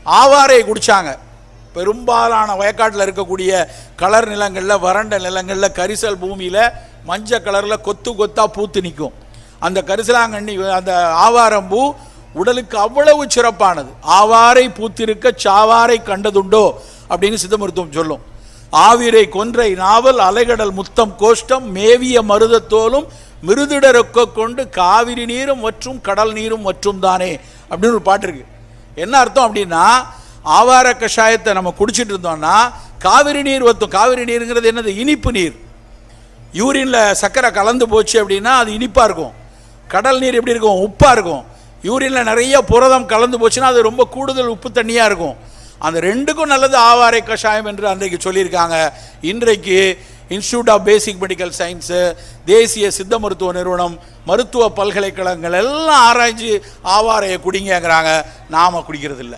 ஆவாரை குடித்தாங்க. பெரும்பாலான வயக்காட்டில் இருக்கக்கூடிய கலர் நிலங்களில், வறண்ட நிலங்களில், கரிசல் பூமியில் மஞ்சள் கலரில் கொத்து கொத்தாக பூத்து நிற்கும். அந்த கரிசலாங்கண்ணி, அந்த ஆவாரம்பூ உடலுக்கு அவ்வளவு சிறப்பானது. ஆவாரை பூத்திருக்க சாவாரை கண்டதுண்டோ அப்படின்னு சித்த மருத்துவம் சொல்லும். ஆவிரை கொன்றை நாவல் அலைகடல் முத்தம் கோஷ்டம் மேவிய மருதத்தோலும் மிருதிடரொக்க கொண்டு காவிரி நீரும் மற்றும் கடல் நீரும் மற்றும் தானே அப்படின்னு ஒரு பாட்டு இருக்கு. என்ன அர்த்தம் அப்படின்னா, ஆவார கஷாயத்தை நம்ம குடிச்சிட்டு இருந்தோம்னா காவிரி நீர் வத்தும். காவிரி நீருங்கிறது என்னது? இனிப்பு நீர். யூரினில் சர்க்கரை கலந்து போச்சு அப்படின்னா அது இனிப்பாக இருக்கும். கடல் நீர் எப்படி இருக்கும்? உப்பாக இருக்கும். யூரினில் நிறைய புரதம் கலந்து போச்சுன்னா அது ரொம்ப கூடுதல் உப்பு தண்ணியாக இருக்கும். அந்த ரெண்டுக்கும் நல்லது ஆவாரை கஷாயம் என்று அன்றைக்கு சொல்லியிருக்காங்க. இன்றைக்கு institute of basic medical science, தேசிய சித்த மருத்துவ நிறுவனம், மருத்துவ பல்கலைக்கழகங்கள் எல்லாம் ஆராய்ச்சி ஆவாரையை குடிங்கிறாங்க. நாம் குடிக்கிறது இல்லை.